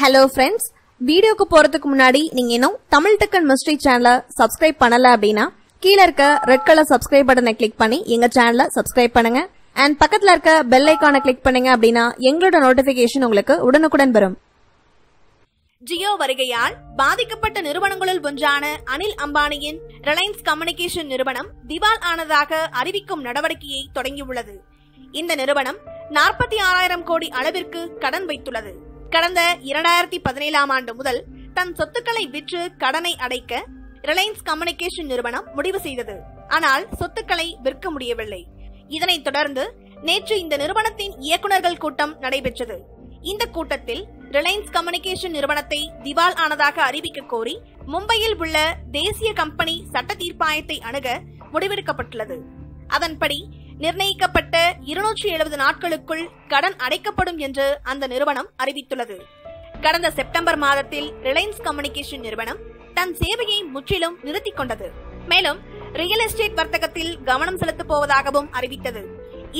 Hello friends, வீடியோக்கு போறதுக்கு முன்னாடி நீங்க இன்னும் தமிழ் டெக் அண்ட் மிஸ்ட்ரி சேனலை சப்ஸ்கிரைப் பண்ணல அப்படினா கீழ இருக்க ரெட் கலர் சப்ஸ்கிரைப் பட்டனை கிளிக் பண்ணி எங்க சேனலை சப்ஸ்கிரைப் பண்ணுங்க and பக்கத்துல இருக்க பெல் ஐகானை கிளிக் பண்ணுங்க அப்படினா எங்களோட நோட்டிபிகேஷன் உங்களுக்கு உடனுக்குடன் வரும். ஜியோ வருகையால் பாதிக்கப்பட்ட நிறுவனங்களில் ஒன்றான அனில் அம்பானியின் ரிலையன்ஸ் கம்யூனிகேஷன் நிறுவனம் திவால் ஆனதாக அறிவிக்கும் நடவடிக்கையை தொடங்கியுள்ளது. இந்த நிறுவனம் 46,000 கோடி அளவிற்கு கடன் வைத்துள்ளது. கடந்த 2017ஆம் ஆண்டு முதல் தன் சொத்துக்களை விற்று கடனை அடைக்க ரிலையன்ஸ் கம்யூனிகேஷன் நிறுவனம் முடிவு செய்தது. ஆனால் சொத்துக்களை விற்க முடியவில்லை. இதனைத் தொடர்ந்து நேற்று இந்த நிறுவனத்தின் இயக்குநர்கள் கூட்டம் நடைபெற்றது. இந்த கூட்டத்தில் ரிலையன்ஸ் கம்யூனிகேஷன் நிறுவனத்தை திவால் ஆனதாக அறிவிக்க கோரி மும்பையில் உள்ள தேசிய கம்பெனி சட்ட தீர்ப்பாயத்தை அணுக முடிவெடுக்கப்பட்டுள்ளது. அதன்படி நிர்ணயிக்கப்பட்ட 270 நாட்களுக்குள் கடன் அடைக்கப்படும் என்று அந்த நிறுவனம் அறிவித்துள்ளது. கடந்த செப்டம்பர் மாதத்தில் ரிலையன்ஸ் கம்யூனிகேஷன் நிறுவனம் தன் சேவையை முற்றிலும் நிறுத்திக் கொண்டது. மேலும் ரியல் எஸ்டேட் வர்த்தகத்தில் கவனம் செலுத்தப் போவதாகவும் அறிவித்தது.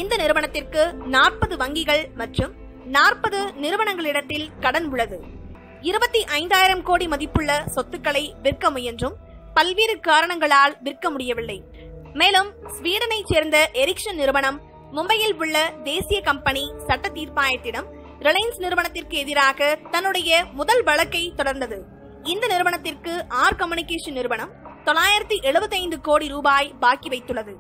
இந்த நிறுவனத்திற்கு 40 வங்கிகள் மற்றும் 40 நிறுவனங்களிடத்தில் கடன் உள்ளது. 25,000 கோடி மதிப்புள்ள சொத்துக்களை விற்க முயன்றும் பல்வேறு காரணங்களால் விற்க முடியவில்லை. மேலும் ஸ்வீடனை சேர்ந்த எரிக்சன் நிறுவனம் மும்பையில் உள்ள தேசிய கம்பெனி சட்ட தீர்ப்பாயத்திடம் ரிலையன்ஸ் நிறுவனத்திற்கு எதிராக தன்னுடைய முதல் வழக்கை தொடர்ந்தது. இந்த நிறுவனத்திற்கு ஆர் கம்யூனிகேஷன் நிறுவனம் 975 கோடி ரூபாய் பாக்கி வைத்துள்ளது.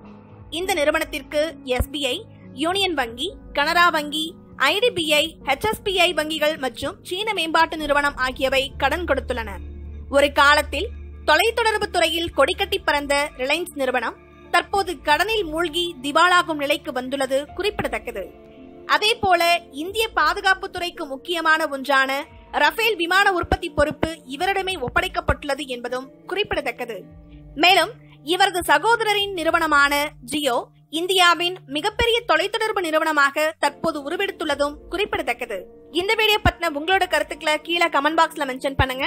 இந்த நிறுவனத்திற்கு எஸ்பிஐ, யூனியன் வங்கி, கனரா வங்கி, ஐடிபிஐ, HSBI வங்கிகள் மற்றும் சீன மேம்பாட்டு நிறுவனம் ஆகியவை கடன் கொடுத்துள்ளன. ஒரு காலத்தில் தொலைத்தொடர்பு துறையில் கொடிக்கட்டி பறந்த ரிலையன்ஸ் நிறுவனம் தற்போது கடனில் மூழ்கி திவாலாகும் நிலைக்கு வந்துள்ளது குறிப்பிடத்தக்கது. அதேபோல இந்திய பாதுகாப்பு துறைக்கு முக்கியமான ஒன்றான ரஃபேல் விமான உற்பத்தி பொறுப்பு இவரிடமே ஒப்படைக்கப்பட்டுள்ளது என்பதும் குறிப்பிடத்தக்கது. மேலும் இவரது சகோதரரின் நிறுவனமான ஜியோ இந்தியாவின் மிகப்பெரிய தொலைத்தொடர்பு நிறுவனமாக தற்போது உருவெடுத்துள்ளதும் குறிப்பிடத்தக்கது. இந்த வீடியோ பத்தின உங்களோட கருத்துக்களை கீழே கமெண்ட் பாக்ஸ்ல மென்ஷன் பண்ணுங்க.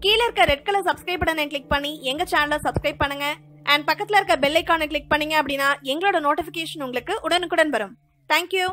கீழே இருக்க ரெட் கலர் சப்ஸ்கிரைப் பட்டனை கிளிக் பண்ணி எங்க சேனலை சப்ஸ்கிரைப் பண்ணுங்க அண்ட் பக்கத்துல இருக்க பெல் ஐகானை கிளிக் பண்ணீங்க அப்படின்னா எங்களோட நோட்டிபிகேஷன் உங்களுக்கு உடனுக்குடன் வரும். தேங்க்யூ.